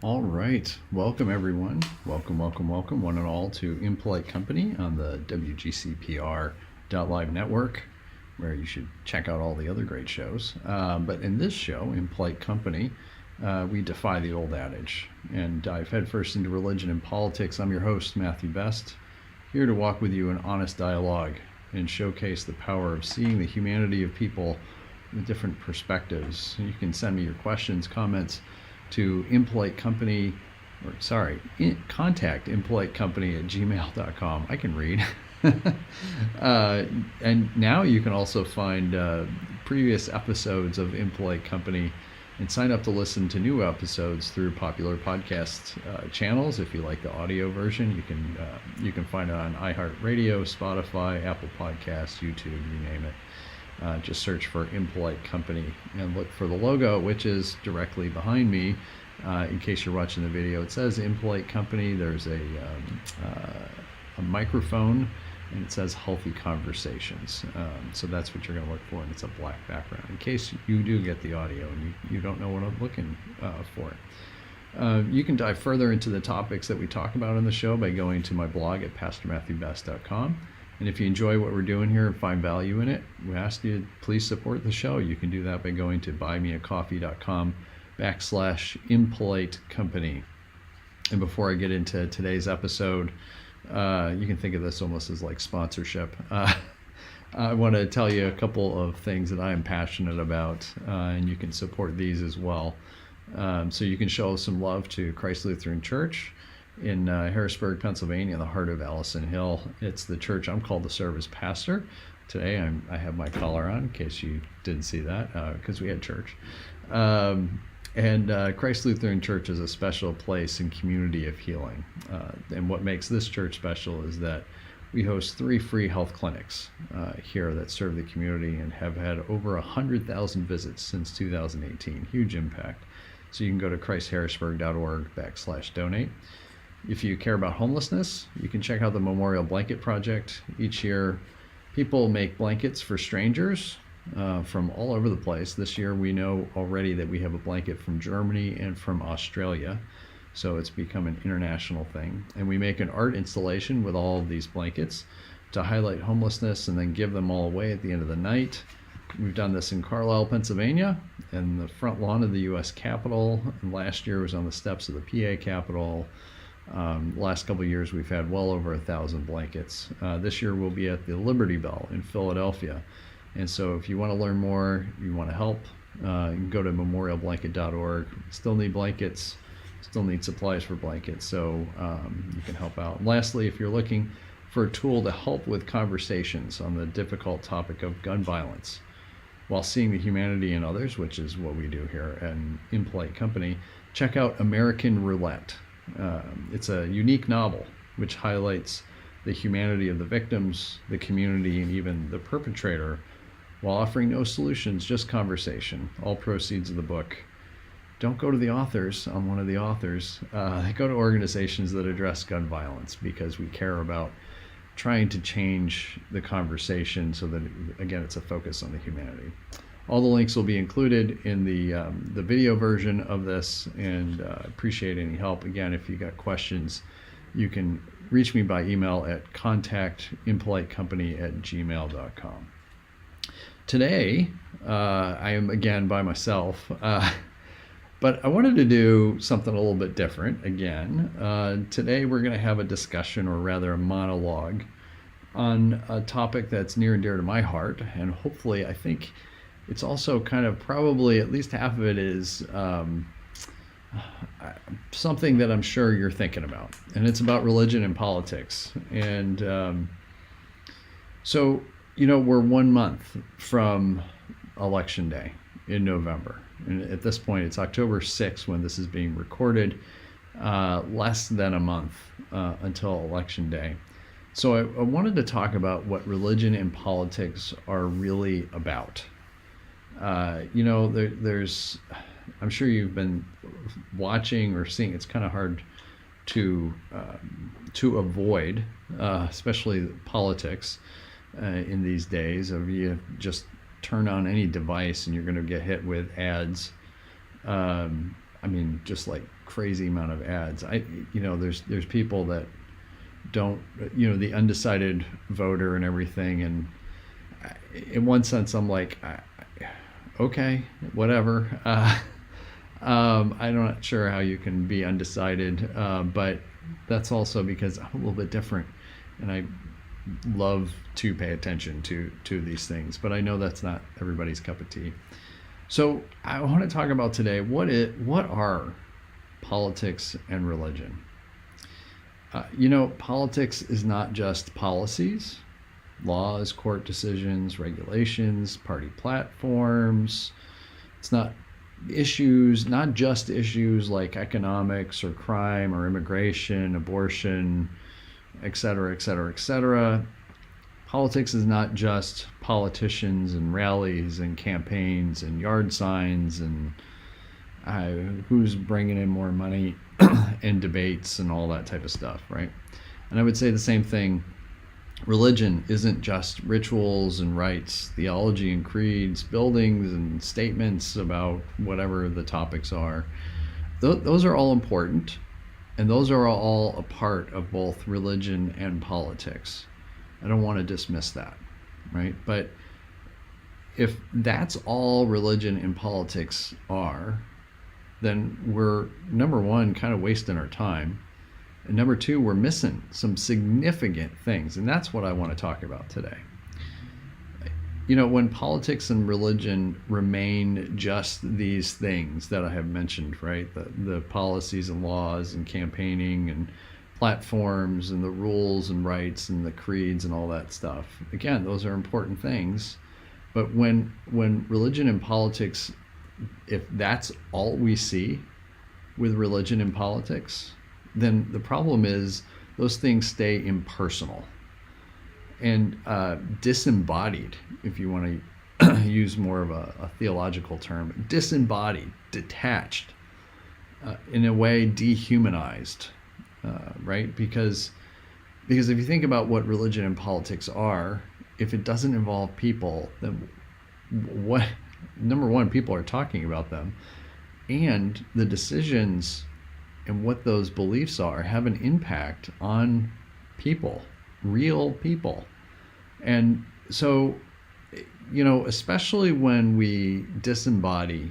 All right. Welcome, everyone. Welcome, one and all, to Impolite Company on the WGCPR.live network, where you should check out all the other great shows. But in this show, Impolite Company, we defy the old adage and dive headfirst into religion and politics. I'm your host, Matthew Best, here to walk with you in honest dialogue and showcase the power of seeing the humanity of people with different perspectives. You can send me your questions, comments, to contact impolitecompany@gmail.com. I can read. And now you can also find previous episodes of Impolite Company and sign up to listen to new episodes through popular podcast channels. If you like the audio version, you can find it on iHeartRadio, Spotify, Apple Podcasts, YouTube, you name it. Just search for Impolite Company and look for the logo, which is directly behind me. In case you're watching the video, it says Impolite Company. There's a microphone, and it says Healthy Conversations. So that's what you're going to look for, and it's a black background. In case you do get the audio and you don't know what I'm looking for. You can dive further into the topics that we talk about on the show by going to my blog at pastormatthewbest.com. And if you enjoy what we're doing here and find value in it, we ask you to please support the show. You can do that by going to buymeacoffee.com/Impolite Company. And before I get into today's episode, you can think of this almost as like sponsorship. I want to tell you a couple of things that I am passionate about, and you can support these as well. So you can show some love to Christ Lutheran Church in Harrisburg, Pennsylvania, in the heart of Allison Hill. It's the church I'm called to serve as pastor. Today I have my collar on, in case you didn't see that, because we had church. And Christ Lutheran Church is a special place and community of healing. And what makes this church special is that we host 3 free health clinics here that serve the community and have had over 100,000 visits since 2018. Huge impact. So you can go to christharrisburg.org/donate. If you care about homelessness, you can check out the Memorial Blanket Project. Each year, people make blankets for strangers from all over the place. This year, we know already that we have a blanket from Germany and from Australia. So it's become an international thing. And we make an art installation with all of these blankets to highlight homelessness and then give them all away at the end of the night. We've done this in Carlisle, Pennsylvania, and the front lawn of the U.S. Capitol. And last year was on the steps of the PA Capitol. Last couple of years, we've had well over 1,000 blankets. This year, we'll be at the Liberty Bell in Philadelphia. And so if you want to learn more, you want to help, you can go to memorialblanket.org. Still need blankets, still need supplies for blankets, so you can help out. And lastly, if you're looking for a tool to help with conversations on the difficult topic of gun violence, while seeing the humanity in others, which is what we do here at Impolite Company, check out American Roulette. It's a unique novel which highlights the humanity of the victims, the community, and even the perpetrator, while offering no solutions, just conversation. All proceeds of the book don't go to the authors. I'm one of the authors. They go to organizations that address gun violence, because we care about trying to change the conversation so that, again, it's a focus on the humanity. All the links will be included in the video version of this, and appreciate any help. Again, if you got questions, you can reach me by email at contactimpolitecompany@gmail.com. Today, I am again by myself, but I wanted to do something a little bit different again. Today we're going to have a discussion, or rather a monologue, on a topic that's near and dear to my heart, and hopefully I think it's also kind of, probably at least half of it is something that I'm sure you're thinking about, and it's about religion and politics. And so, we're 1 month from Election Day in November, and at this point it's October 6th when this is being recorded, less than a month until Election Day. So I wanted to talk about what religion and politics are really about. There's, I'm sure you've been watching or seeing, it's kind of hard to avoid, especially politics in these days. Of, you just turn on any device and you're going to get hit with ads I mean, just like crazy amount of ads. There's people that don't, the undecided voter and everything. And in one sense, I'm like, okay, whatever. I'm not sure how you can be undecided, but that's also because I'm a little bit different, and I love to pay attention to these things. But I know that's not everybody's cup of tea. So I want to talk about today what are politics and religion. Politics is not just policies, laws, court decisions, regulations, party platforms. It's not just issues like economics or crime or immigration, abortion, et cetera, et cetera, et cetera. Politics is not just politicians and rallies and campaigns and yard signs and who's bringing in more money and debates and all that type of stuff, right? And I would say the same thing. Religion isn't just rituals and rites, theology and creeds, buildings and statements about whatever the topics are. Those are all important, and those are all a part of both religion and politics. I don't want to dismiss that, right? But if that's all religion and politics are, then we're, number one, kind of wasting our time. And number two, we're missing some significant things. And that's what I want to talk about today. When politics and religion remain just these things that I have mentioned, right? The policies and laws and campaigning and platforms and the rules and rights and the creeds and all that stuff. Again, those are important things. But when religion and politics, if that's all we see with religion and politics, then the problem is those things stay impersonal and disembodied, if you want to use more of a theological term, disembodied, detached, in a way dehumanized, right? Because if you think about what religion and politics are, if it doesn't involve people, then what? Number one, people are talking about them, and the decisions and what those beliefs are have an impact on people, real people. And so, especially when we disembody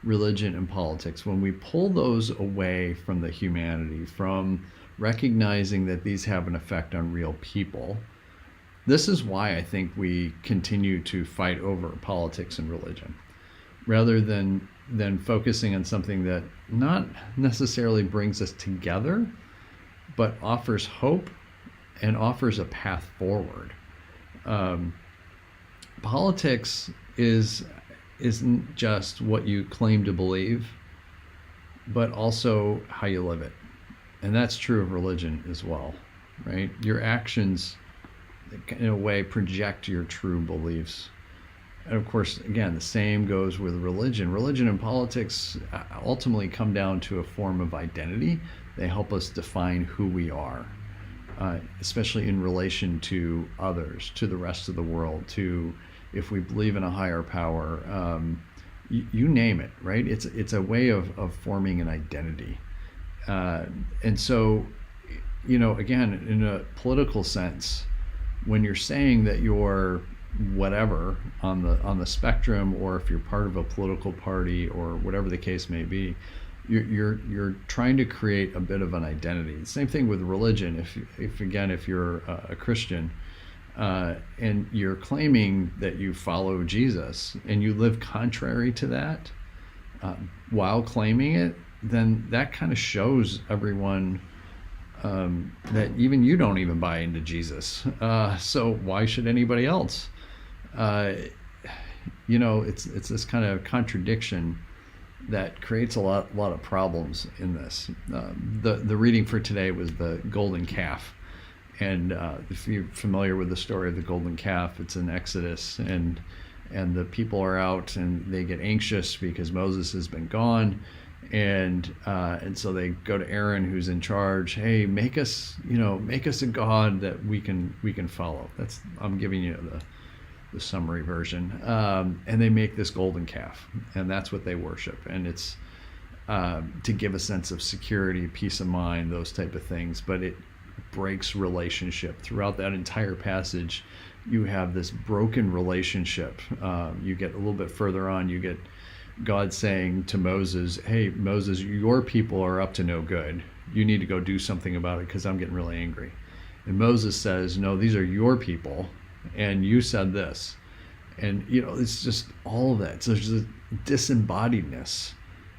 religion and politics, when we pull those away from the humanity, from recognizing that these have an effect on real people, this is why I think we continue to fight over politics and religion, rather than focusing on something that not necessarily brings us together, but offers hope and offers a path forward. Politics isn't just what you claim to believe, but also how you live it. And that's true of religion as well, right? Your actions, in a way, project your true beliefs. And of course, again, the same goes with religion. Religion and politics ultimately come down to a form of identity. They help us define who we are, especially in relation to others, to the rest of the world, to if we believe in a higher power, you name it, right? It's a way of forming an identity. And so, again, in a political sense, when you're saying that you're whatever on the spectrum, or if you're part of a political party or whatever the case may be, you're trying to create a bit of an identity. Same thing with religion. If you're a Christian, and you're claiming that you follow Jesus and you live contrary to that, while claiming it, then that kind of shows everyone that even you don't even buy into Jesus. So why should anybody else? It's this kind of contradiction that creates a lot of problems in this. The reading for today was the golden calf. And if you're familiar with the story of the golden calf, it's in Exodus, and the people are out and they get anxious because Moses has been gone, and so they go to Aaron, who's in charge. Hey, make us a god that we can follow. I'm giving you the summary version. And they make this golden calf, and that's what they worship. And it's to give a sense of security, peace of mind, those type of things. But it breaks relationship throughout that entire passage. You have this broken relationship. You get a little bit further on, you get God saying to Moses, hey, Moses, your people are up to no good. You need to go do something about it because I'm getting really angry. And Moses says, no, these are your people, and you said this. And, it's just all of that. So there's a disembodiedness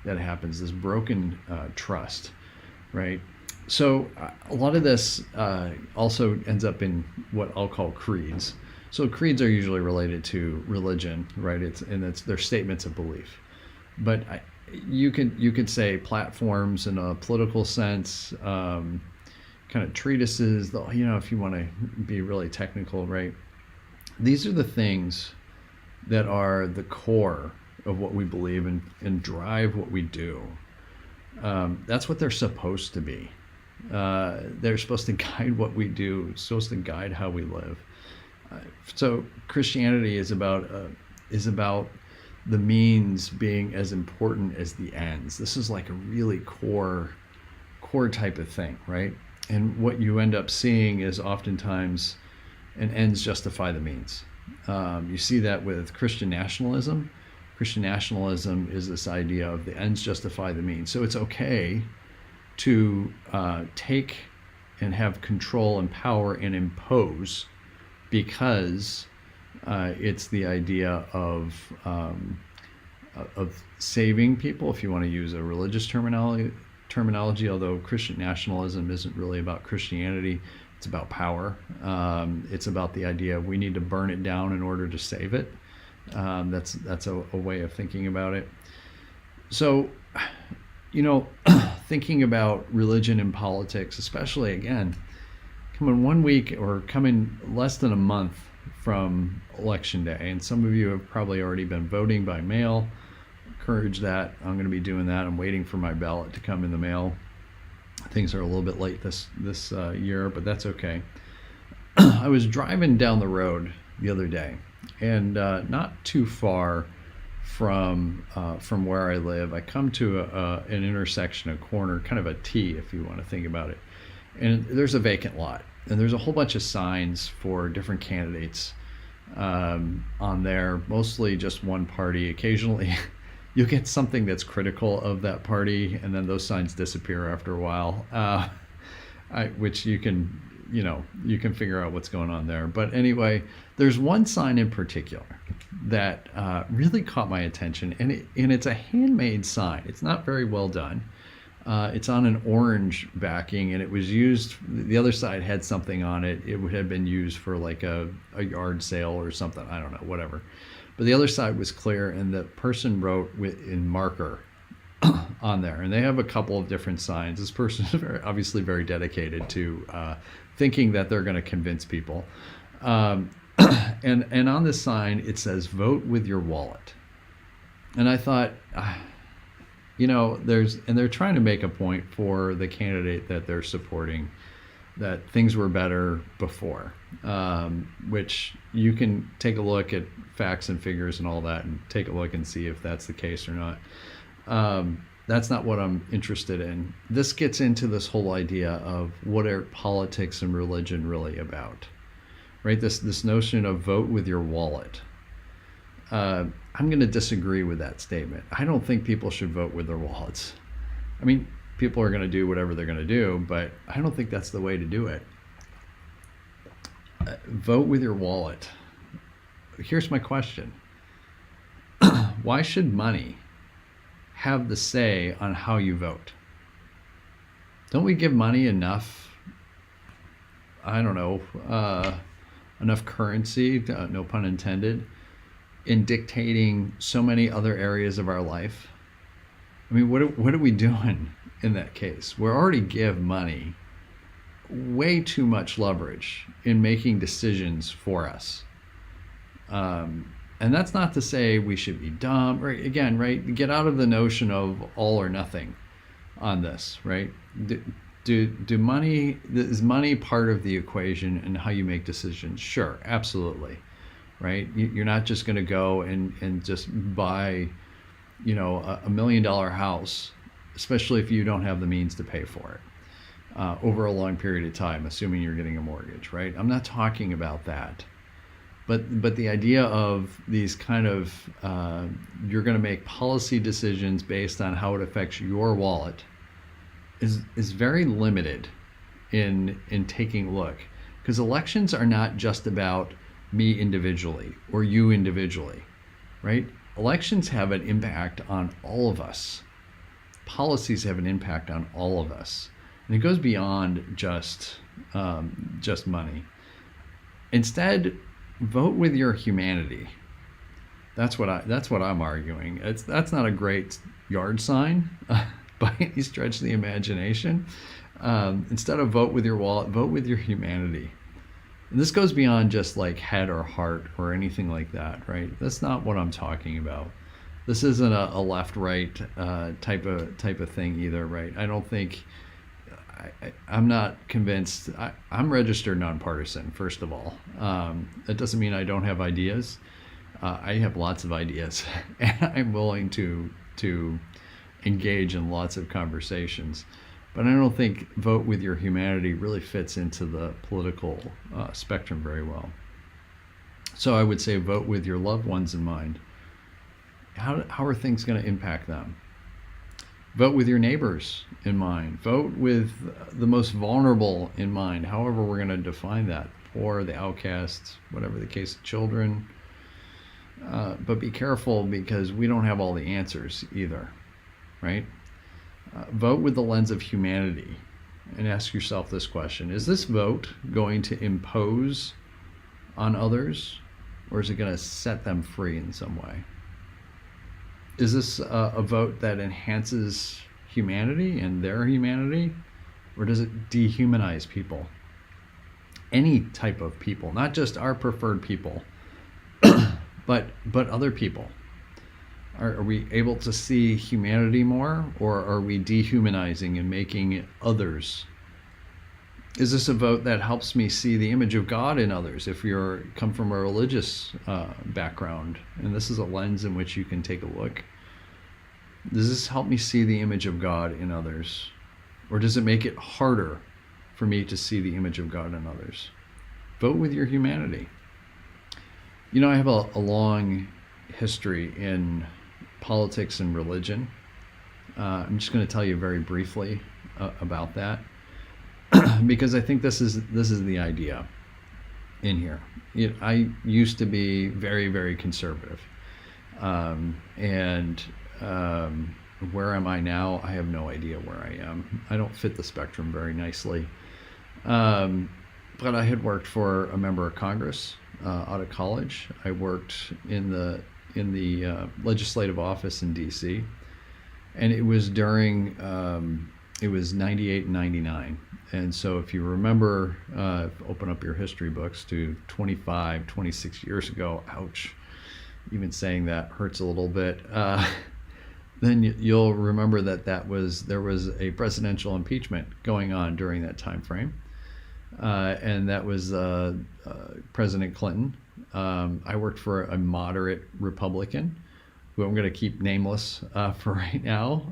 that happens, this broken trust, right? So a lot of this also ends up in what I'll call creeds. So creeds are usually related to religion, right? It's their statements of belief. But you could say platforms in a political sense, kind of treatises, if you want to be really technical, right? These are the things that are the core of what we believe and drive what we do. That's what they're supposed to be. They're supposed to guide what we do, supposed to guide how we live. So Christianity is about the means being as important as the ends. This is like a really core type of thing, right? And what you end up seeing is oftentimes an ends justify the means. You see that with Christian nationalism. Christian nationalism is this idea of the ends justify the means. So it's okay to take and have control and power and impose because it's the idea of saving people, if you want to use a religious terminology, although Christian nationalism isn't really about Christianity. It's about power. It's about the idea we need to burn it down in order to save it. That's a way of thinking about it. So, thinking about religion and politics, especially again, coming 1 week or coming less than a month from election day, and some of you have probably already been voting by mail. Encourage that. I'm going to be doing that. I'm waiting for my ballot to come in the mail. Things are a little bit late this year, but that's okay. I was driving down the road the other day, and not too far from where I live, I come to an intersection, a corner, kind of a T, if you want to think about it. And there's a vacant lot, and there's a whole bunch of signs for different candidates on there, mostly just one party. Occasionally you'll get something that's critical of that party, and then those signs disappear after a while, which you can figure out what's going on there. But anyway, there's one sign in particular that really caught my attention, and it's a handmade sign. It's not very well done. It's on an orange backing, and it was used, the other side had something on it. It would have been used for like a yard sale or something. I don't know, whatever. But the other side was clear, and the person wrote in marker on there. And they have a couple of different signs. This person is obviously very dedicated to thinking that they're going to convince people. And on this sign, it says, vote with your wallet. And I thought, they're trying to make a point for the candidate that they're supporting, that things were better before, which you can take a look at facts and figures and all that and take a look and see if that's the case or not. That's not what I'm interested in. This gets into this whole idea of what are politics and religion really about, right? This notion of vote with your wallet. I'm going to disagree with that statement. I don't think people should vote with their wallets. I mean, people are going to do whatever they're going to do, but I don't think that's the way to do it. Vote with your wallet. Here's my question. Why should money have the say on how you vote? Don't we give money enough, enough currency, no pun intended, in dictating so many other areas of our life? I mean, what are we doing in that case? We already give money way too much leverage in making decisions for us. And that's not to say we should be dumb, right? Again, right? Get out of the notion of all or nothing on this, right? Is money part of the equation in how you make decisions? Sure, absolutely, right? You're not just going to go and just buy, $1 million house especially if you don't have the means to pay for it over a long period of time, assuming you're getting a mortgage, right? I'm not talking about that. But the idea of these kind of, you're going to make policy decisions based on how it affects your wallet is very limited in taking a look. Because elections are not just about me individually or you individually, right? Elections have an impact on all of us. Policies have an impact on all of us. And it goes beyond just money. Instead, vote with your humanity. That's what I'm arguing. That's not a great yard sign by any stretch of the imagination. Instead of vote with your wallet, vote with your humanity. And this goes beyond just like head or heart or anything like that, right? That's not what I'm talking about. This isn't a left-right type of thing either, right? I don't think. I'm not convinced. I'm registered nonpartisan, first of all. That doesn't mean I don't have ideas. I have lots of ideas, and I'm willing to engage in lots of conversations. But I don't think vote with your humanity really fits into the political spectrum very well. So I would say vote with your loved ones in mind. How are things going to impact them? Vote with your neighbors in mind. Vote with the most vulnerable in mind, however we're going to define that. Poor, the outcasts, whatever the case, children. But be careful, because we don't have all the answers either, right? Vote with the lens of humanity and ask yourself this question. Is this vote going to impose on others, or is it going to set them free in some way? Is this a vote that enhances humanity and their humanity, or does it dehumanize people? Any type of people, not just our preferred people, but other people. Are we able to see humanity more, or are we dehumanizing and making others? Is this a vote that helps me see the image of God in others if you come from a religious background, and this is a lens in which you can take a look? Does this help me see the image of God in others, or does it make it harder for me to see the image of God in others? Vote with your humanity. You know, I have a long history in politics and religion. I'm just going to tell you very briefly about that, because I think this is the idea in here. I used to be very, very conservative, and where am I now? I have no idea where I am. I don't fit the spectrum very nicely, but I had worked for a member of Congress out of college. I worked in the legislative office in D.C., and it was during it was 98 and 99. And so if you remember, open up your history books to 26 years ago, ouch, even saying that hurts a little bit, then you'll remember that there was a presidential impeachment going on during that time frame. And that was President Clinton. I worked for a moderate Republican, who I'm going to keep nameless for right now.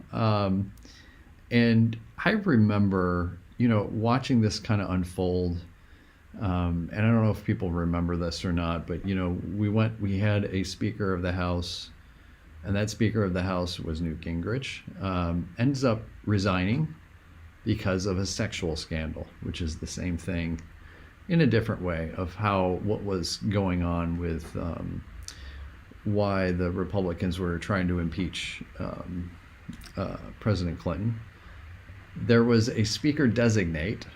And I remember, watching this kind of unfold. And I don't know if people remember this or not, but we had a Speaker of the House, and that Speaker of the House was Newt Gingrich. Ends up resigning because of a sexual scandal, which is the same thing in a different way of what was going on with why the Republicans were trying to impeach President Clinton. There was a speaker designate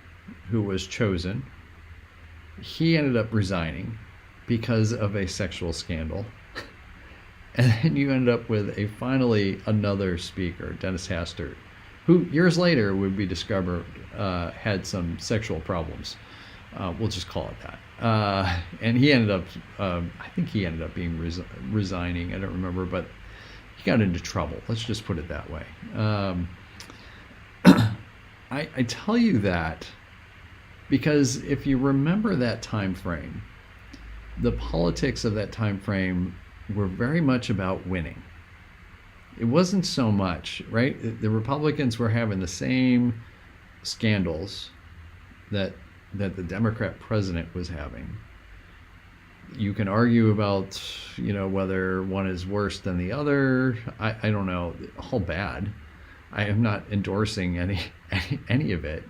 who was chosen. He ended up resigning because of a sexual scandal. And then you end up with finally another speaker, Dennis Hastert, who years later would be discovered had some sexual problems. We'll just call it that. And he ended up, I think he ended up being resigning. I don't remember, but he got into trouble. Let's just put it that way. I tell you that because if you remember that time frame, the politics of that time frame were very much about winning. it wasn't so much, right? The Republicans were having the same scandals that the Democrat president was having. You can argue about, whether one is worse than the other. I don't know, all bad. I am not endorsing any of it.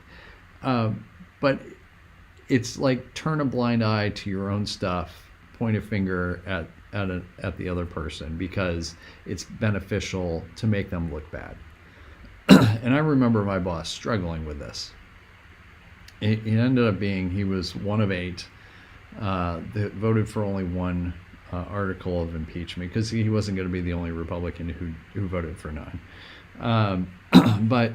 But it's like turn a blind eye to your own stuff, point a finger at the other person because it's beneficial to make them look bad. And I remember my boss struggling with this. It ended up being he was one of 8 that voted for only one article of impeachment because he wasn't going to be the only Republican who voted for none. But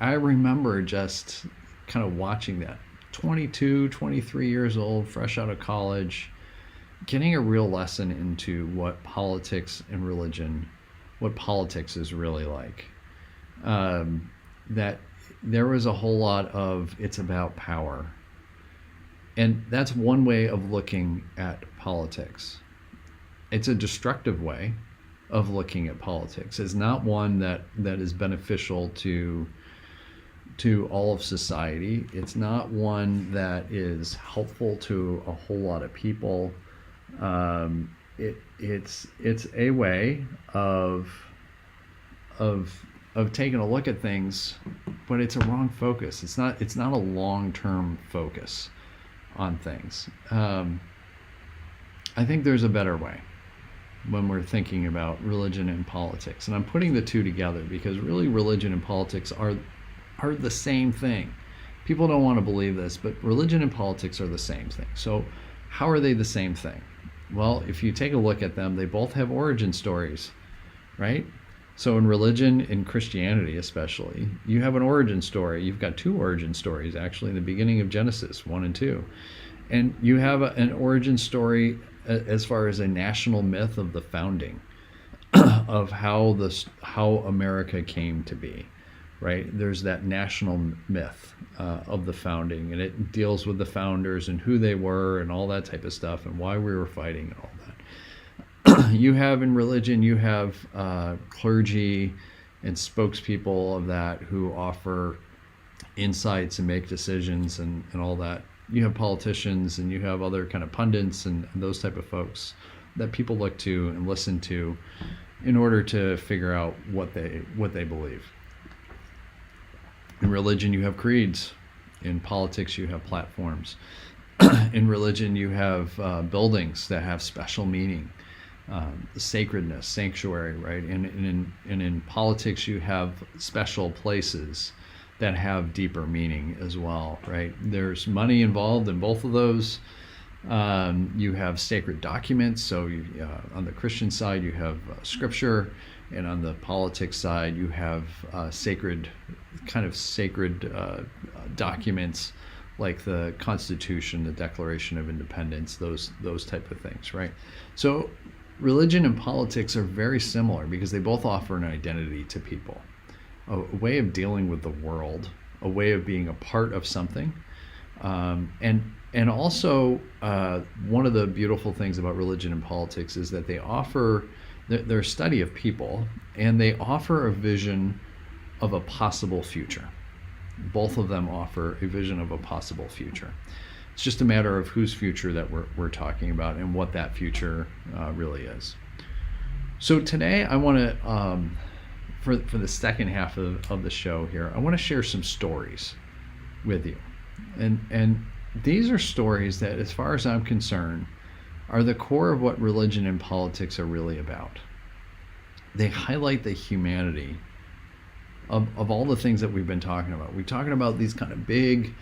I remember just kind of watching that. 22, 23 years old, fresh out of college, getting a real lesson into what politics and religion, what politics is really like. That there was a whole lot of it's about power. And that's one way of looking at politics. It's a destructive way of looking at politics. It's not one that is beneficial to all of society. It's not one that is helpful to a whole lot of people. It's a way of taking a look at things, but it's a wrong focus. It's not a long-term focus on things. I think there's a better way when we're thinking about religion and politics. And I'm putting the two together because really religion and politics are the same thing. People don't want to believe this, but religion and politics are the same thing. So how are they the same thing? Well, if you take a look at them, they both have origin stories, right? So in religion, in Christianity especially, you have an origin story. You've got 2 origin stories, actually, in the beginning of Genesis 1 and 2. And you have an origin story as far as a national myth of the founding of how America came to be, right? There's that national myth of the founding, and it deals with the founders and who they were and all that type of stuff and why we were fighting and all that. You have in religion, you have clergy and spokespeople of that who offer insights and make decisions and all that. You have politicians and you have other kind of pundits and those type of folks that people look to and listen to in order to figure out what they believe. In religion, you have creeds. In politics, you have platforms. In religion, you have buildings that have special meaning. Sacredness, sanctuary, right? And in politics, you have special places that have deeper meaning as well, right? There's money involved in both of those. You have sacred documents. So on the Christian side, you have scripture, and on the politics side, you have sacred documents like the Constitution, the Declaration of Independence, those type of things, right? So religion and politics are very similar because they both offer an identity to people, a way of dealing with the world, a way of being a part of something. And also, one of the beautiful things about religion and politics is that they offer their study of people, and they offer a vision of a possible future. Both of them offer a vision of a possible future. It's just a matter of whose future that we're talking about and what that future really is. So today I want to, for the second half of the show here, I want to share some stories with you. And these are stories that, as far as I'm concerned, are the core of what religion and politics are really about. They highlight the humanity of all the things that we've been talking about. We're talking about these kind of big,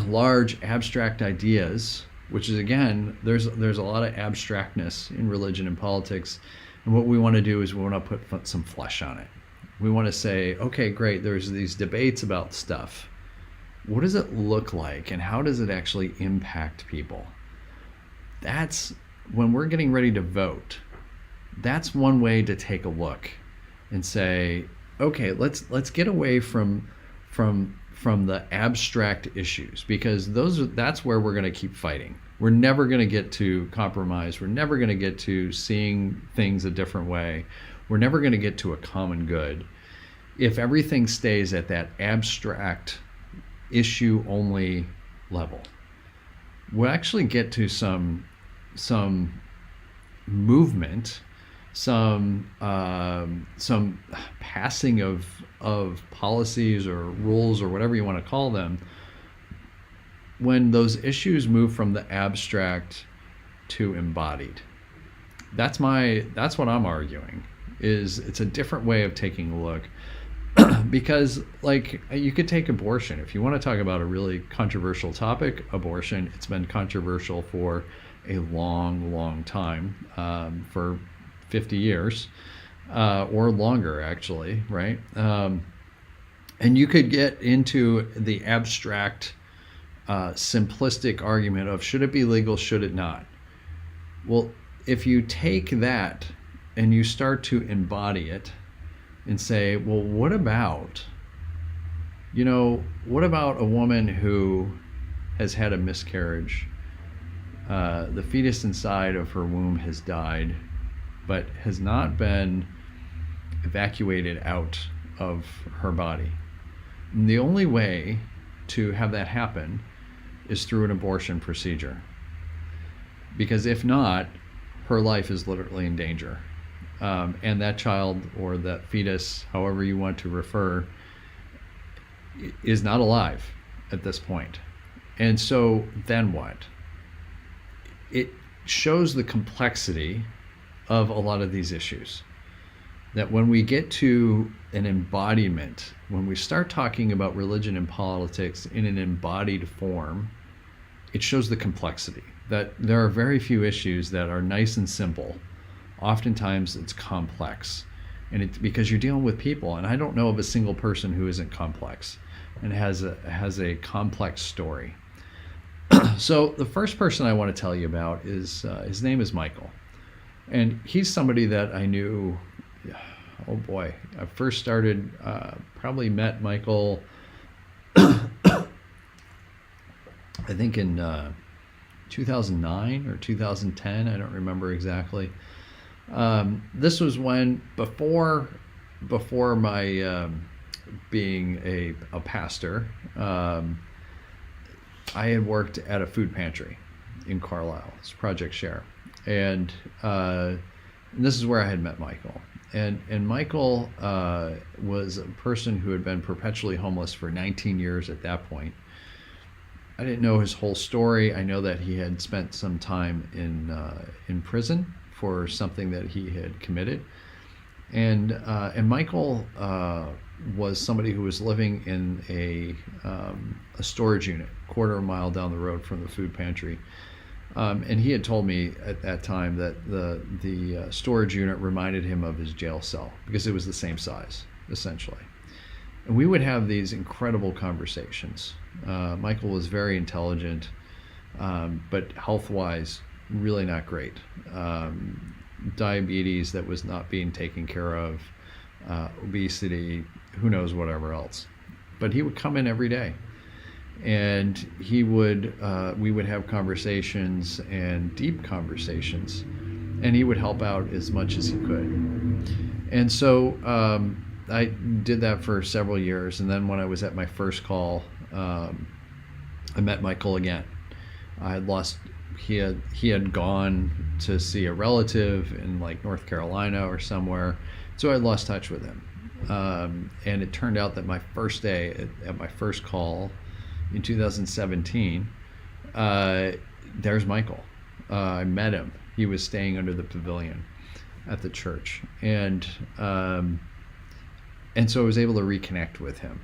large, abstract ideas, which is, again, there's a lot of abstractness in religion and politics. And what we want to do is we want to put some flesh on it. We want to say, okay, great, there's these debates about stuff. What does it look like, and how does it actually impact people? That's when we're getting ready to vote. That's one way to take a look and say, okay, let's get away from the abstract issues, because that's where we're going to keep fighting. We're never going to get to compromise. We're never going to get to seeing things a different way. we're never going to get to a common good if everything stays at that abstract issue only level. We'll actually get to some movement, some passing of policies or rules or whatever you want to call them, when those issues move from the abstract to embodied. That's what I'm arguing, is it's a different way of taking a look. Because, like, you could take abortion. If you want to talk about a really controversial topic, abortion, it's been controversial for a long time, for 50 years, or longer, actually, right? And you could get into the abstract, simplistic argument of, should it be legal, should it not? Well, if you take that and you start to embody it and say, well, what about a woman who has had a miscarriage? The fetus inside of her womb has died, but has not been evacuated out of her body. And the only way to have that happen is through an abortion procedure. Because if not, her life is literally in danger. And that child, or that fetus, however you want to refer, is not alive at this point. And so then what? It shows the complexity of a lot of these issues. That when we get to an embodiment, when we start talking about religion and politics in an embodied form, it shows the complexity. That there are very few issues that are nice and simple. Oftentimes it's complex, and it's because you're dealing with people, and I don't know of a single person who isn't complex and has a complex story. So the first person I want to tell you about is, his name is Michael, and he's somebody that I knew, oh boy, I first started, probably met Michael, I think in 2009 or 2010, I don't remember exactly. This was when, before my being a pastor, I had worked at a food pantry in Carlisle. It's Project Share, and this is where I had met Michael. And Michael was a person who had been perpetually homeless for 19 years at that point. I didn't know his whole story. I know that he had spent some time in prison for something that he had committed, and Michael was somebody who was living in a storage unit, quarter of a mile down the road from the food pantry, and he had told me at that time that the storage unit reminded him of his jail cell because it was the same size, essentially. And we would have these incredible conversations. Michael was very intelligent, but health-wise, really not great. Diabetes that was not being taken care of, obesity, who knows whatever else. But he would come in every day, and we would have conversations, and deep conversations, and he would help out as much as he could. And so I did that for several years, and then when I was at my first call, I met Michael again. I had lost. He had gone to see a relative in like North Carolina or somewhere, so I lost touch with him. And it turned out that my first day at my first call in 2017, there's Michael. I met him. He was staying under the pavilion at the church, and so I was able to reconnect with him.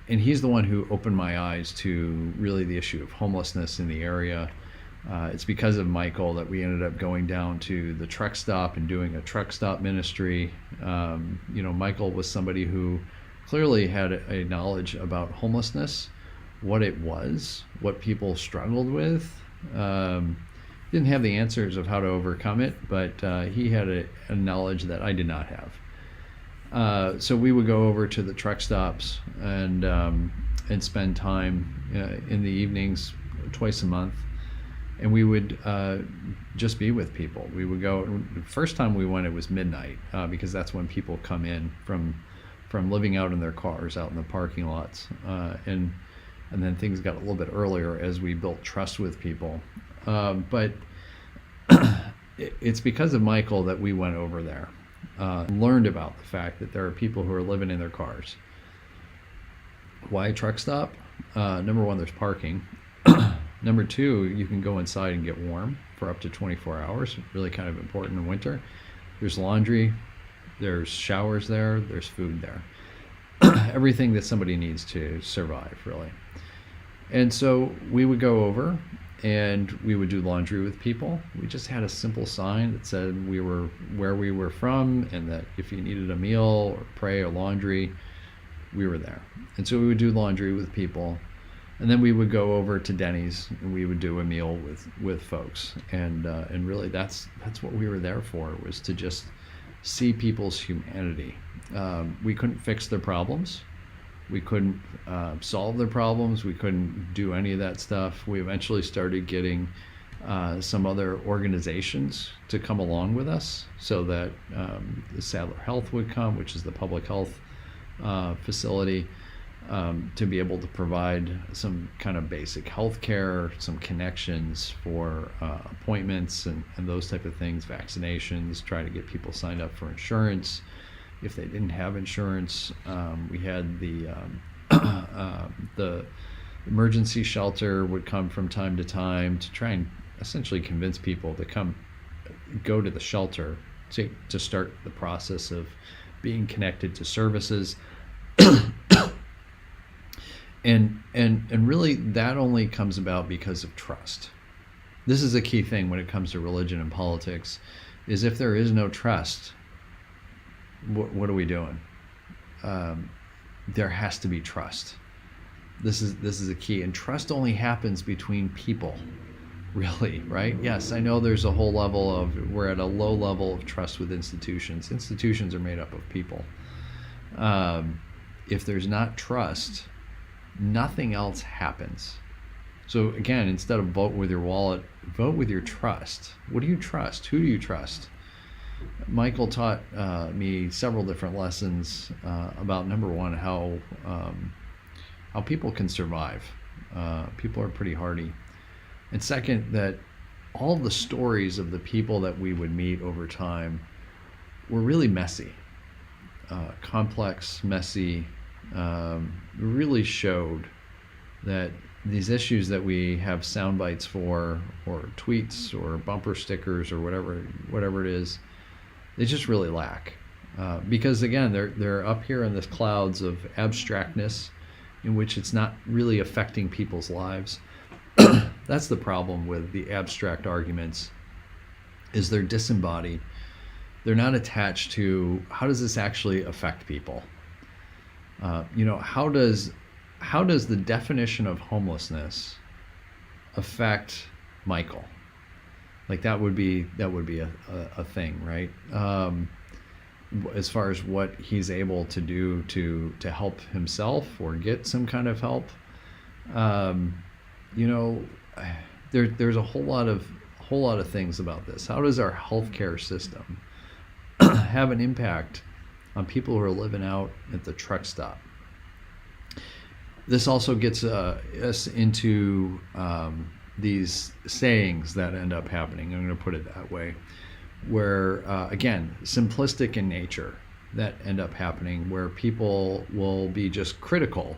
And he's the one who opened my eyes to really the issue of homelessness in the area. It's because of Michael that we ended up going down to the truck stop and doing a truck stop ministry. Michael was somebody who clearly had a knowledge about homelessness, what it was, what people struggled with. Didn't have the answers of how to overcome it, but he had a knowledge that I did not have. So we would go over to the truck stops and spend time in the evenings twice a month and we would just be with people. We would go. The first time we went, it was midnight because that's when people come in from living out in their cars, out in the parking lots, and then things got a little bit earlier as we built trust with people. But it's because of Michael that we went over there, learned about the fact that there are people who are living in their cars. Why truck stop? Number one, there's parking. Number two, you can go inside and get warm for up to 24 hours. Really kind of important in winter. There's laundry, there's showers there, there's food there. Everything that somebody needs to survive, really. And so we would go over and we would do laundry with people. We just had a simple sign that said we were where we were from, and that if you needed a meal or pray or laundry, we were there. And so we would do laundry with people, and then we would go over to Denny's and we would do a meal with folks. And really that's what we were there for, was to just see people's humanity. We couldn't fix their problems. We couldn't solve their problems. We couldn't do any of that stuff. We eventually started getting some other organizations to come along with us, so that the Sadler Health would come, which is the public health facility, to be able to provide some kind of basic health care, some connections for appointments and those type of things, vaccinations, try to get people signed up for insurance. If they didn't have insurance, we had the emergency shelter would come from time to time to try and essentially convince people to go to the shelter to start the process of being connected to services. And really that only comes about because of trust. This is a key thing when it comes to religion and politics, is if there is no trust, what are we doing? There has to be trust. This is a key, and trust only happens between people, really, right? Yes, I know there's a whole level of, we're at a low level of trust with institutions. Institutions are made up of people. If there's not trust, nothing else happens. So again, instead of vote with your wallet, vote with your trust. What do you trust? Who do you trust? Michael taught me several different lessons about, number one, how people can survive. People are pretty hardy. And second, that all the stories of the people that we would meet over time were really messy, complex, messy, really showed that these issues that we have sound bites for, or tweets or bumper stickers or whatever it is, they just really lack. Because again, they're up here in the clouds of abstractness in which it's not really affecting people's lives. That's the problem with the abstract arguments, is they're disembodied. They're not attached to, how does this actually affect people? How does the definition of homelessness affect Michael? Like that would be a thing, right? As far as what he's able to do to help himself or get some kind of help, there's a whole lot of things about this. How does our healthcare system have an impact on people who are living out at the truck stop? This also gets us into these sayings that end up happening. I'm going to put it that way, where again, simplistic in nature, that end up happening, where people will be just critical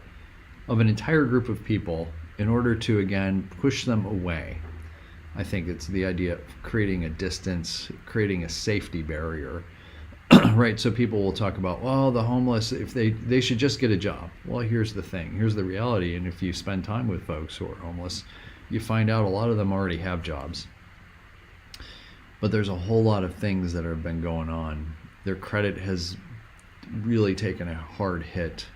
of an entire group of people in order to, again, push them away. I think it's the idea of creating a distance, creating a safety barrier. Right, so people will talk about, well, the homeless, if they should just get a job. Well, here's the thing, here's the reality, and if you spend time with folks who are homeless, you find out a lot of them already have jobs. But there's a whole lot of things that have been going on. Their credit has really taken a hard hit.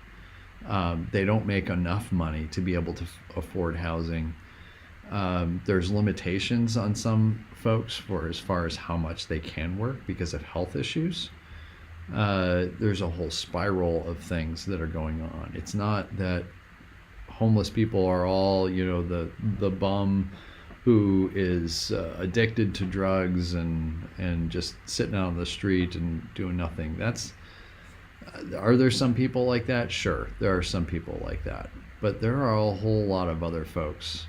They don't make enough money to be able to afford housing. There's limitations on some folks for as far as how much they can work because of health issues. There's a whole spiral of things that are going on. It's not that homeless people are all, the bum who is addicted to drugs and just sitting out on the street and doing nothing. Are there some people like that? Sure, there are some people like that. But there are a whole lot of other folks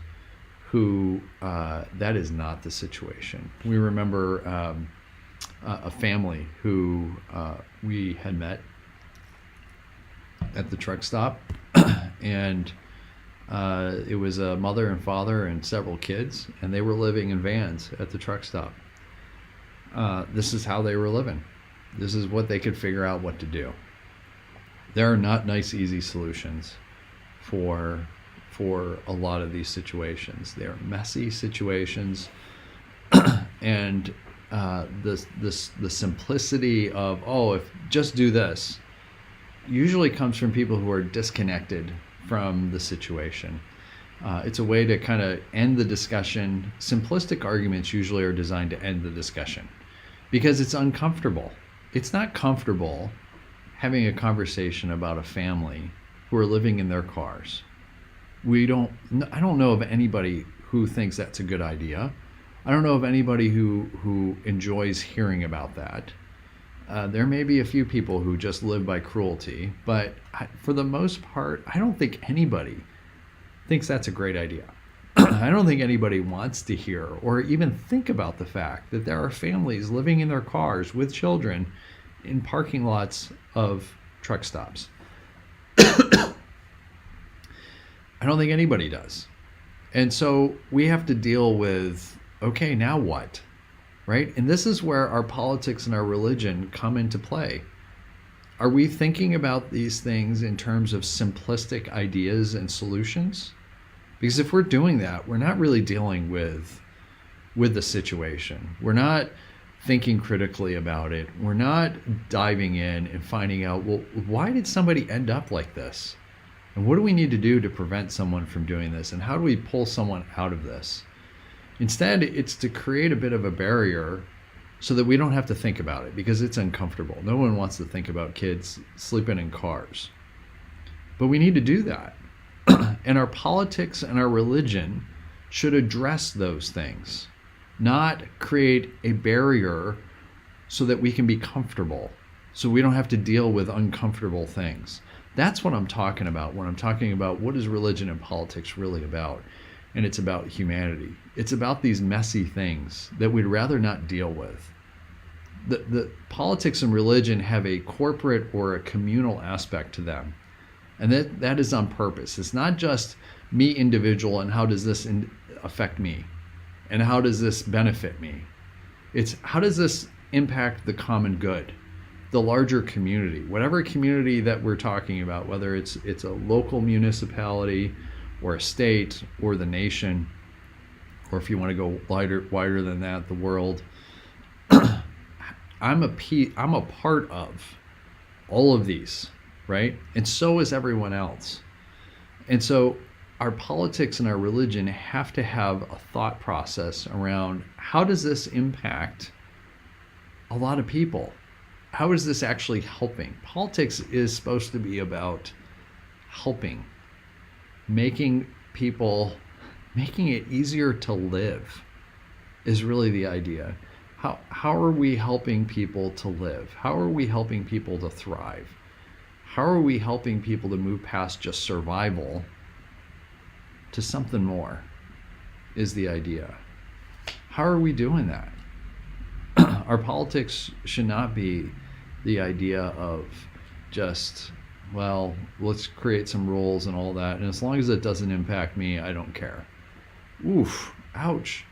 who that is not the situation. We remember a family who we had met at the truck stop, and it was a mother and father and several kids, and they were living in vans at the truck stop. This is how they were living. This is what they could figure out what to do. There are not nice, easy solutions for a lot of these situations. They're messy situations, and the simplicity of, oh, if just do this, usually comes from people who are disconnected from the situation. It's a way to kind of end the discussion. Simplistic arguments usually are designed to end the discussion because it's uncomfortable. It's not comfortable having a conversation about a family who are living in their cars. I don't know of anybody who thinks that's a good idea. I don't know of anybody who enjoys hearing about that. There may be a few people who just live by cruelty, but for the most part, I don't think anybody thinks that's a great idea. I don't think anybody wants to hear or even think about the fact that there are families living in their cars with children in parking lots of truck stops. I don't think anybody does. And so we have to deal with, okay, now what? Right? And this is where our politics and our religion come into play. Are we thinking about these things in terms of simplistic ideas and solutions? Because if we're doing that, we're not really dealing with the situation. We're not thinking critically about it. We're not diving in and finding out, well, why did somebody end up like this? And what do we need to do to prevent someone from doing this? And how do we pull someone out of this? Instead, it's to create a bit of a barrier so that we don't have to think about it because it's uncomfortable. No one wants to think about kids sleeping in cars. But we need to do that. And our politics and our religion should address those things, not create a barrier so that we can be comfortable, so we don't have to deal with uncomfortable things. That's what I'm talking about when I'm talking about what is religion and politics really about. And it's about humanity. It's about these messy things that we'd rather not deal with. The politics and religion have a corporate or a communal aspect to them. And that is on purpose. It's not just me individual and how does this affect me? And how does this benefit me? It's how does this impact the common good, the larger community, whatever community that we're talking about, whether it's a local municipality or a state or the nation, or if you want to go wider than that, the world. I'm a part of all of these, right? And so is everyone else. And so our politics and our religion have to have a thought process around how does this impact a lot of people? How is this actually helping? Politics is supposed to be about helping, making it easier to live is really the idea. How are we helping people to live? How are we helping people to thrive? How are we helping people to move past just survival to something more is the idea. How are we doing that? Our politics should not be the idea of just, well, let's create some rules and all that, and as long as it doesn't impact me, I don't care. Oof, ouch.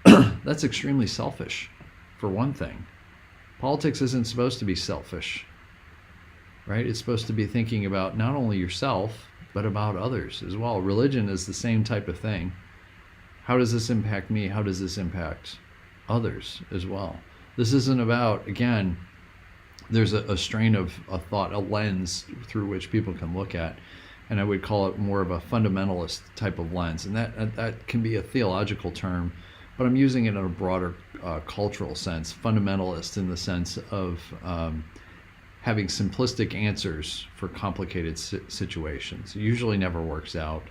That's extremely selfish, for one thing. Politics isn't supposed to be selfish, right? It's supposed to be thinking about not only yourself, but about others as well. Religion is the same type of thing. How does this impact me? How does this impact others as well? This isn't about, again, there's a strain of a thought, a lens through which people can look at, and I would call it more of a fundamentalist type of lens. And that can be a theological term, but I'm using it in a broader cultural sense. Fundamentalist in the sense of having simplistic answers for complicated situations. It usually never works out.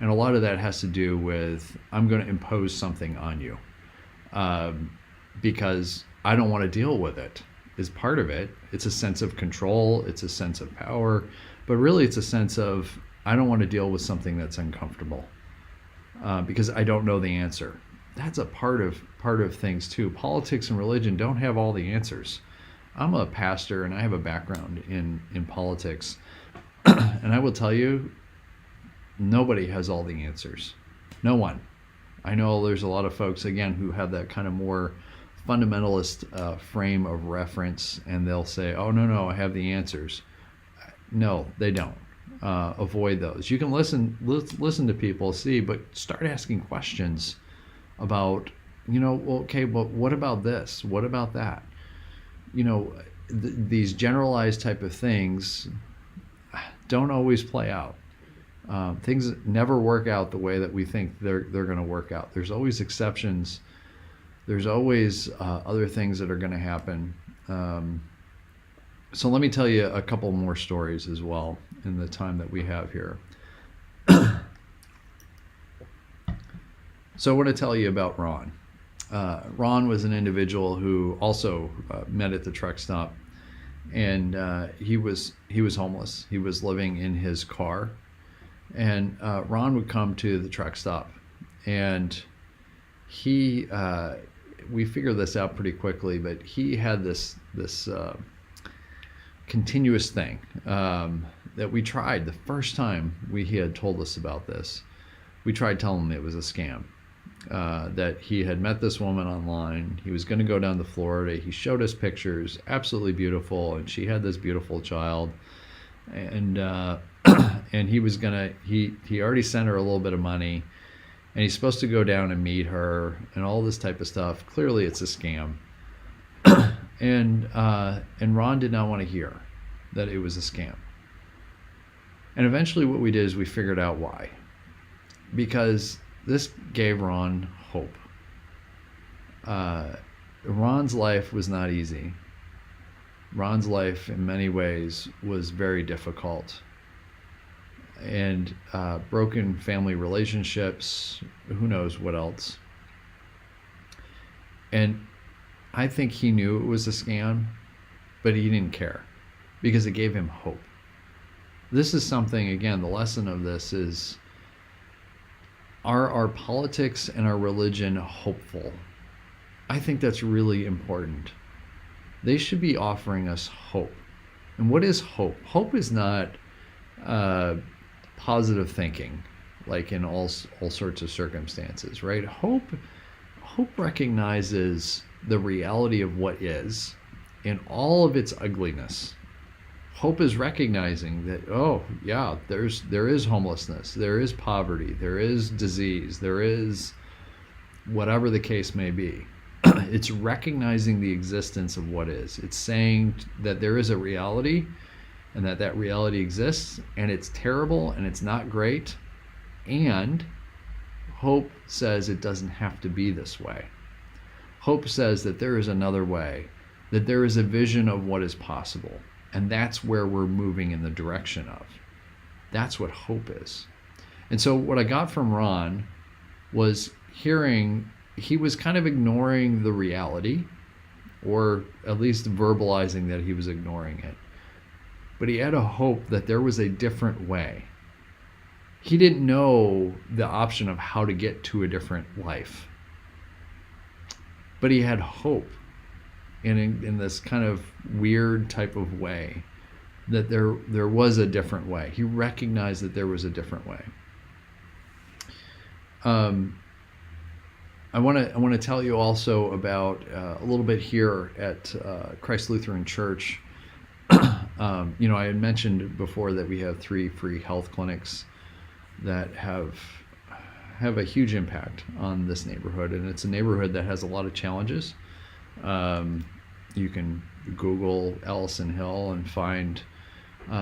And a lot of that has to do with, I'm going to impose something on you because I don't want to deal with it, is part of it. It's a sense of control, it's a sense of power, but really it's a sense of, I don't want to deal with something that's uncomfortable because I don't know the answer. That's a part of things too. Politics and religion don't have all the answers. I'm a pastor and I have a background in politics. And I will tell you, nobody has all the answers. No one. I know there's a lot of folks, again, who have that kind of more fundamentalist frame of reference, and they'll say, oh, no, I have the answers. No, they don't. Avoid those. You can listen to people, see, but start asking questions about, well, okay, but what about this? What about that? These generalized type of things don't always play out. Things never work out the way that we think they're going to work out. There's always exceptions. There's always other things that are going to happen. So let me tell you a couple more stories as well in the time that we have here. So I want to tell you about Ron. Ron was an individual who also met at the truck stop, and he was homeless. He was living in his car, and Ron would come to the truck stop, and we figured this out pretty quickly, but he had this continuous thing that we tried the first time he had told us about this. We tried telling him it was a scam. That he had met this woman online. He was going to go down to Florida. He showed us pictures, absolutely beautiful, and she had this beautiful child. And and he was gonna he already sent her a little bit of money, and he's supposed to go down and meet her and all this type of stuff. Clearly, it's a scam. And Ron did not want to hear that it was a scam. And eventually, what we did is we figured out why, because this gave Ron hope. Ron's life was not easy. Ron's life, in many ways, was very difficult. And broken family relationships, who knows what else. And I think he knew it was a scam, but he didn't care because it gave him hope. This is something, again, the lesson of this is, are our politics and our religion hopeful? I think that's really important. They should be offering us hope. And what is hope? Hope is not positive thinking, like in all sorts of circumstances, right? Hope recognizes the reality of what is in all of its ugliness. Hope is recognizing that, oh yeah, there is homelessness, there is poverty, there is disease, there is whatever the case may be. It's recognizing the existence of what is. It's saying that there is a reality, and that reality exists, and it's terrible and it's not great. And hope says it doesn't have to be this way. Hope says that there is another way, that there is a vision of what is possible. And that's where we're moving in the direction of. That's what hope is. And so what I got from Ron was hearing he was kind of ignoring the reality, or at least verbalizing that he was ignoring it. But he had a hope that there was a different way. He didn't know the option of how to get to a different life. But he had hope in this kind of weird type of way, that there was a different way. He recognized that there was a different way. I want to tell you also about a little bit here at Christ Lutheran Church. I had mentioned before that we have 3 free health clinics that have a huge impact on this neighborhood, and it's a neighborhood that has a lot of challenges. You can Google Allison Hill and find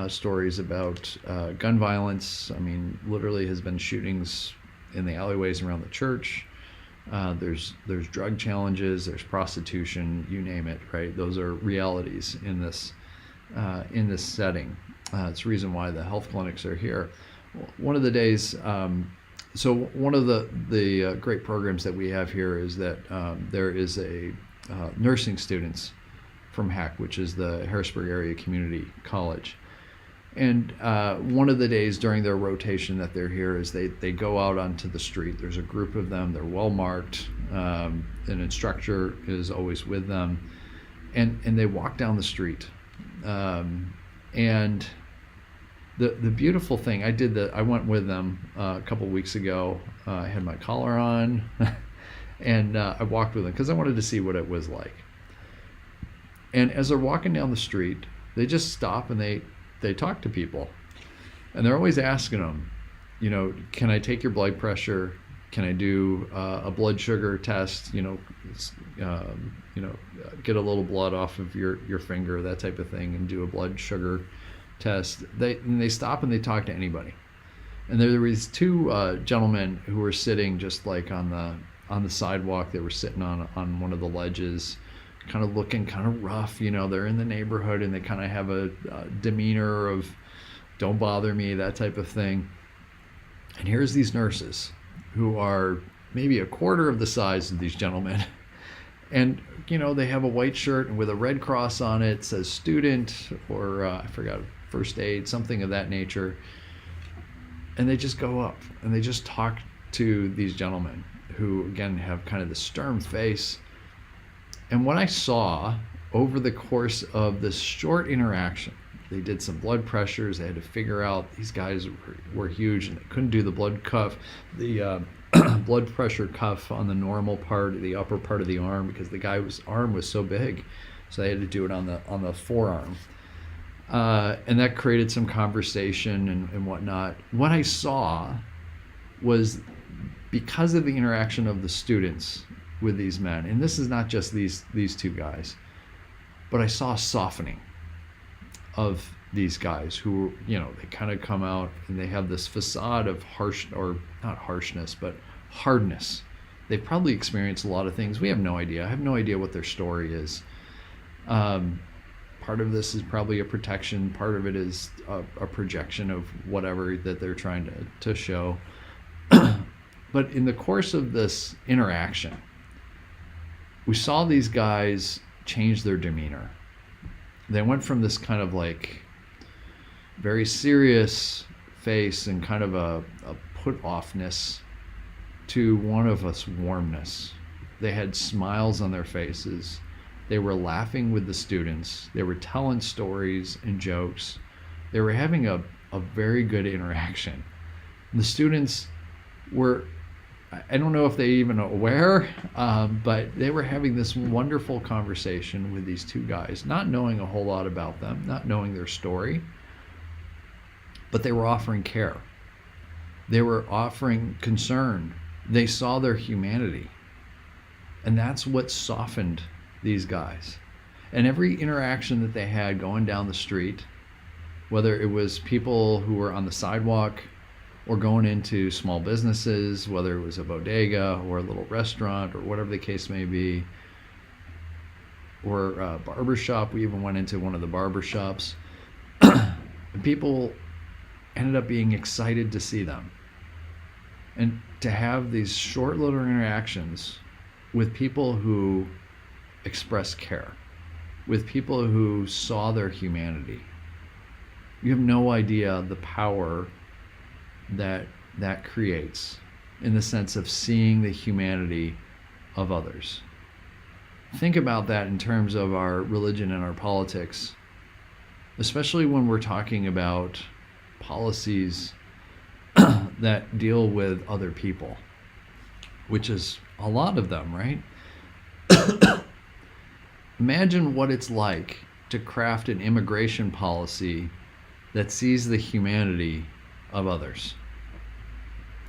stories about gun violence. I mean, literally has been shootings in the alleyways around the church. There's drug challenges, there's prostitution, you name it, right? Those are realities in this setting. It's the reason why the health clinics are here. One of the days So one of the great programs that we have here is that there is a nursing students from HAC, which is the Harrisburg Area Community College. And one of the days during their rotation that they're here is they go out onto the street. There's a group of them. They're well marked. An instructor is always with them. And they walk down the street. And the beautiful thing, I went with them a couple weeks ago. I had my collar on. And I walked with them because I wanted to see what it was like. And as they're walking down the street, they just stop and they talk to people, and they're always asking them, can I take your blood pressure? Can I do a blood sugar test? Get a little blood off of your finger, that type of thing, and do a blood sugar test. They stop and they talk to anybody. And there were these two gentlemen who were sitting just like on the sidewalk. They were sitting on one of the ledges, kind of looking kind of rough. They're in the neighborhood and they kind of have a demeanor of don't bother me, that type of thing. And here's these nurses who are maybe a quarter of the size of these gentlemen. And, they have a white shirt and with a red cross on it, says student, or I forgot, first aid, something of that nature. And they just go up and they just talk to these gentlemen who, again, have kind of the stern face. And what I saw over the course of this short interaction, they did some blood pressures. They had to figure out these guys were huge and they couldn't do the blood pressure cuff on the normal part, the upper part of the arm, because the guy's arm was so big. So they had to do it on the forearm. And that created some conversation and whatnot. What I saw was, because of the interaction of the students with these men, and this is not just these two guys, but I saw a softening of these guys who, they kind of come out and they have this facade of not harshness, but hardness. They've probably experienced a lot of things. We have no idea. I have no idea what their story is. Part of this is probably a protection. Part of it is a projection of whatever that they're trying to show. But in the course of this interaction, we saw these guys change their demeanor. They went from this kind of like very serious face and kind of a put-offness to one of us warmness. They had smiles on their faces. They were laughing with the students. They were telling stories and jokes. They were having a very good interaction. And the students were, I don't know if they even aware, but they were having this wonderful conversation with these two guys, not knowing a whole lot about them, not knowing their story, but they were offering care. They were offering concern. They saw their humanity. And that's what softened these guys. And every interaction that they had going down the street, whether it was people who were on the sidewalk or going into small businesses, whether it was a bodega or a little restaurant or whatever the case may be, or a barber shop. We even went into one of the barber shops. And people ended up being excited to see them. And to have these short little interactions with people who express care, with people who saw their humanity. You have no idea the power that creates in the sense of seeing the humanity of others. Think about that in terms of our religion and our politics, especially when we're talking about policies that deal with other people, which is a lot of them, right? Imagine what it's like to craft an immigration policy that sees the humanity of others.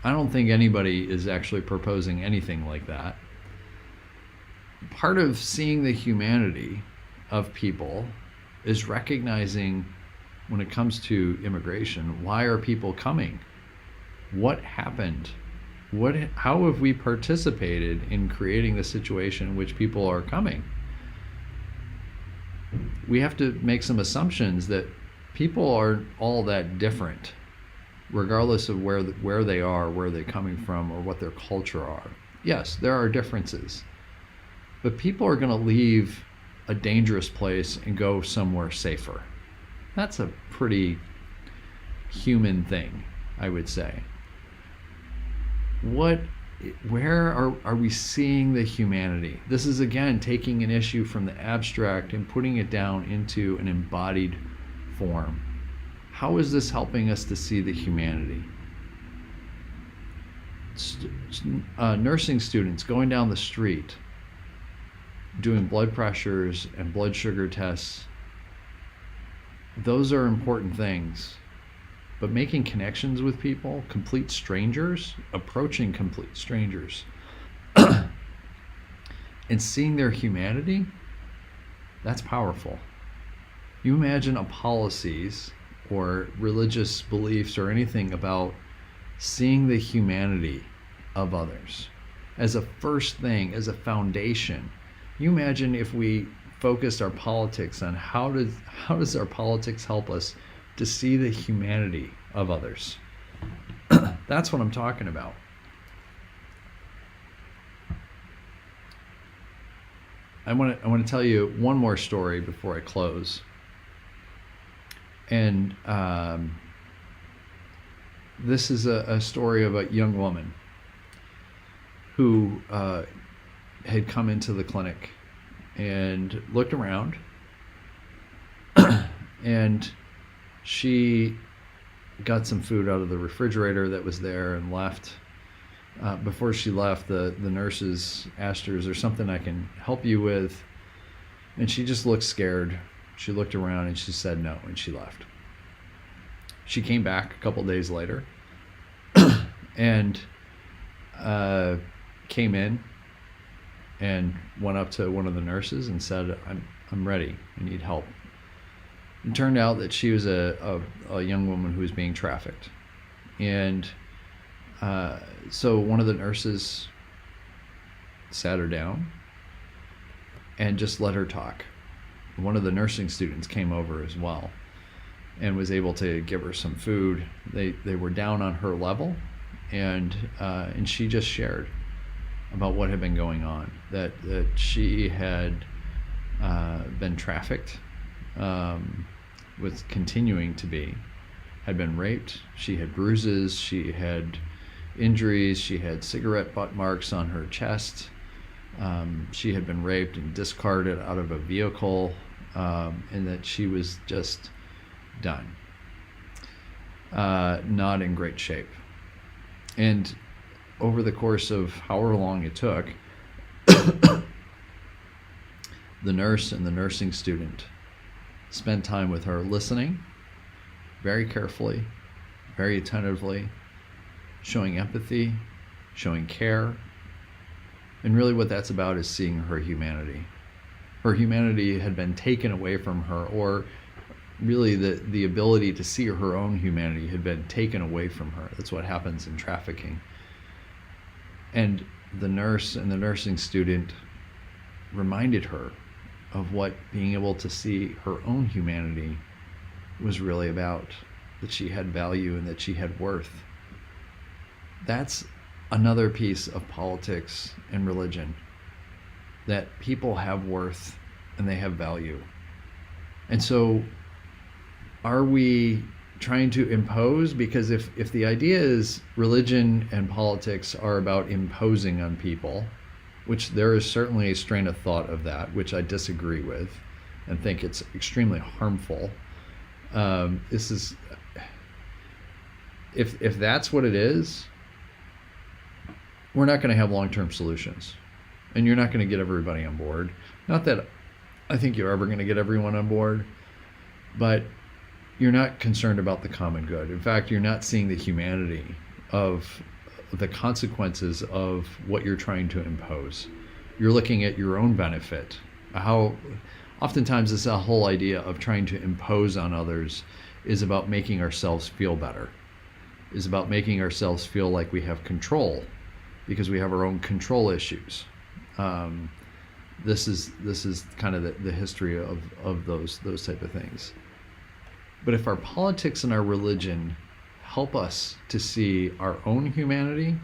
I don't think anybody is actually proposing anything like that. Part of seeing the humanity of people is recognizing, when it comes to immigration, why are people coming? What happened? How have we participated in creating the situation in which people are coming? We have to make some assumptions that people aren't all that different. regardless of where they are, where they're coming from, or what their culture are. Yes, there are differences, but people are going to leave a dangerous place and go somewhere safer. That's a pretty human thing, I would say. Where are we seeing the humanity? This is, again, taking an issue from the abstract and putting it down into an embodied form. How is this helping us to see the humanity? Nursing students going down the street, doing blood pressures and blood sugar tests, those are important things. But making connections with people, complete strangers, approaching complete strangers, and seeing their humanity, that's powerful. You imagine a policies or religious beliefs or anything about seeing the humanity of others as a first thing, as a foundation. You imagine if we focused our politics on how does our politics help us to see the humanity of others. That's what I'm talking about. I want to tell you one more story before I close. And this is a story of a young woman who had come into the clinic and looked around, and she got some food out of the refrigerator that was there and left. Before she left, the nurses asked her, "Is there something I can help you with?" And she just looked scared. She looked around and she said no, and she left. She came back a couple days later and came in and went up to one of the nurses and said, I'm ready. I need help. It turned out that she was a young woman who was being trafficked. And so one of the nurses sat her down and just let her talk. One of the nursing students came over as well and was able to give her some food. They were down on her level, and she just shared about what had been going on, that she had been trafficked, was continuing to be, had been raped. She had bruises, she had injuries, she had cigarette butt marks on her chest. She had been raped and discarded out of a vehicle, and that she was just done, not in great shape. And over the course of however long it took, the nurse and the nursing student spent time with her, listening very carefully, very attentively, showing empathy, showing care. And really what that's about is seeing her humanity. Her humanity had been taken away from her, or really the ability to see her own humanity had been taken away from her. That's what happens in trafficking. And the nurse and the nursing student reminded her of what being able to see her own humanity was really about, that she had value and that she had worth. That's another piece of politics and religion, that people have worth and they have value. And so are we trying to impose? Because if the idea is religion and politics are about imposing on people, which there is certainly a strain of thought of that, which I disagree with and think it's extremely harmful. This is, if that's what it is, we're not going to have long-term solutions, and you're not going to get everybody on board. Not that I think you're ever going to get everyone on board, but you're not concerned about the common good. In fact, you're not seeing the humanity of the consequences of what you're trying to impose. You're looking at your own benefit. How oftentimes this whole idea of trying to impose on others is about making ourselves feel better, is about making ourselves feel like we have control because we have our own control issues. This is kind of the history of those type of things. But if our politics and our religion help us to see our own humanity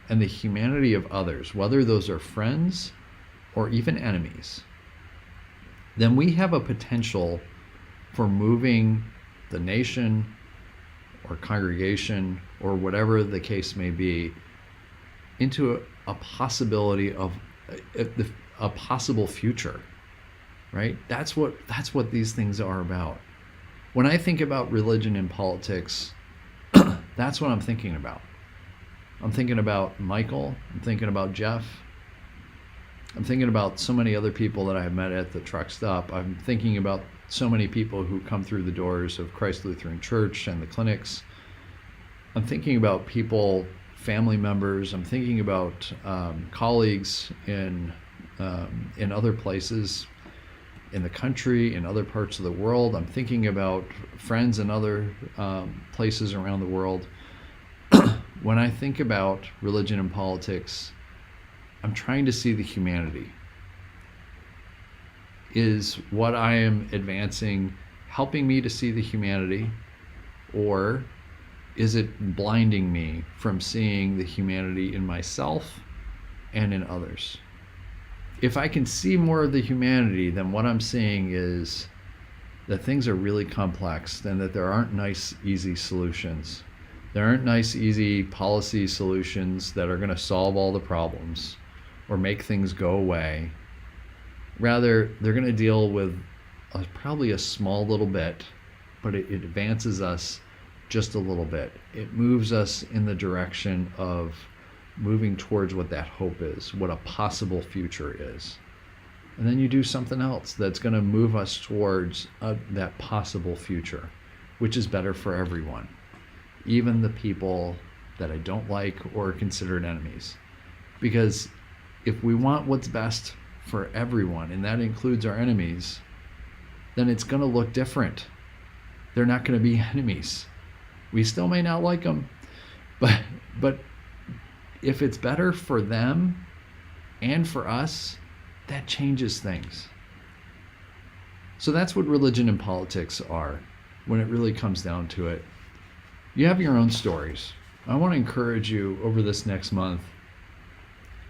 and the humanity of others, whether those are friends or even enemies, then we have a potential for moving the nation or congregation or whatever the case may be into a possibility of a possible future, right? That's what these things are about. When I think about religion and politics, that's what I'm thinking about. I'm thinking about Michael. I'm thinking about Jeff. I'm thinking about so many other people that I have met at the truck stop. I'm thinking about so many people who come through the doors of Christ Lutheran Church and the clinics. I'm thinking about people, family members. I'm thinking about colleagues in other places in the country, in other parts of the world. I'm thinking about friends in other places around the world. When I think about religion and politics, I'm trying to see the humanity. Is what I am advancing helping me to see the humanity, or is it blinding me from seeing the humanity in myself and in others? If I can see more of the humanity, then what I'm seeing is that things are really complex and that there aren't nice, easy solutions. There aren't nice, easy policy solutions that are going to solve all the problems or make things go away. Rather, they're going to deal with probably a small little bit, but it advances us just a little bit. It moves us in the direction of moving towards what that hope is, what a possible future is. And then you do something else that's going to move us towards that possible future, which is better for everyone, even the people that I don't like or are considered enemies. Because if we want what's best for everyone, and that includes our enemies, then it's going to look different. They're not going to be enemies. We still may not like them, but if it's better for them and for us, that changes things. So that's what religion and politics are when it really comes down to it. You have your own stories. I want to encourage you over this next month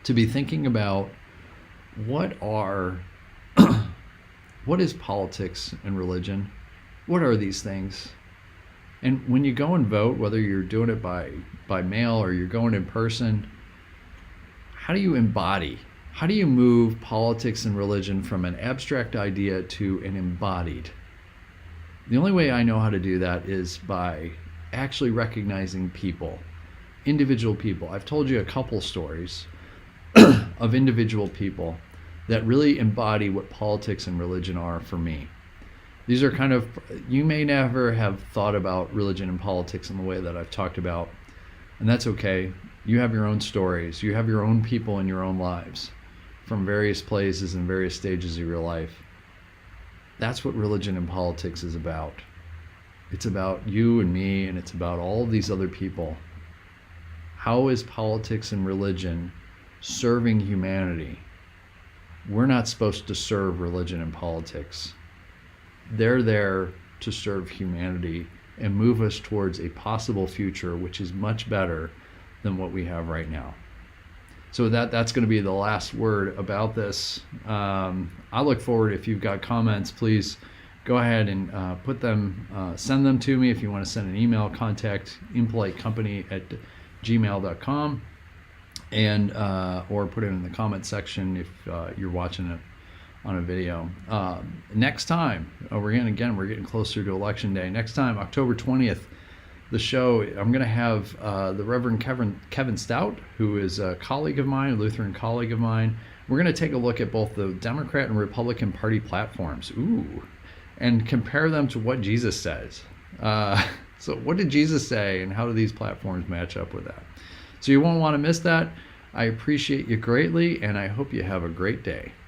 to be thinking about what is politics and religion? What are these things? And when you go and vote, whether you're doing it by mail or you're going in person, how do you embody? How do you move politics and religion from an abstract idea to an embodied? The only way I know how to do that is by actually recognizing people, individual people. I've told you a couple stories of individual people that really embody what politics and religion are for me. These are kind of, you may never have thought about religion and politics in the way that I've talked about, and that's okay. You have your own stories. You have your own people in your own lives from various places and various stages of your life. That's what religion and politics is about. It's about you and me, and it's about all of these other people. How is politics and religion serving humanity? We're not supposed to serve religion and politics. They're there to serve humanity and move us towards a possible future which is much better than what we have right now. So that's going to be the last word about this. I look forward, if you've got comments, please go ahead and put them, send them to me. If you want to send an email, contact impolitecompany@gmail.com, and or put it in the comment section if you're watching it on a video. Next time, we're getting closer to Election Day. Next time, October 20th, the show, I'm going to have the Reverend Kevin Stout, who is a colleague of mine, a Lutheran colleague of mine. We're going to take a look at both the Democrat and Republican Party platforms, and compare them to what Jesus says. So what did Jesus say, and how do these platforms match up with that? So you won't want to miss that. I appreciate you greatly, and I hope you have a great day.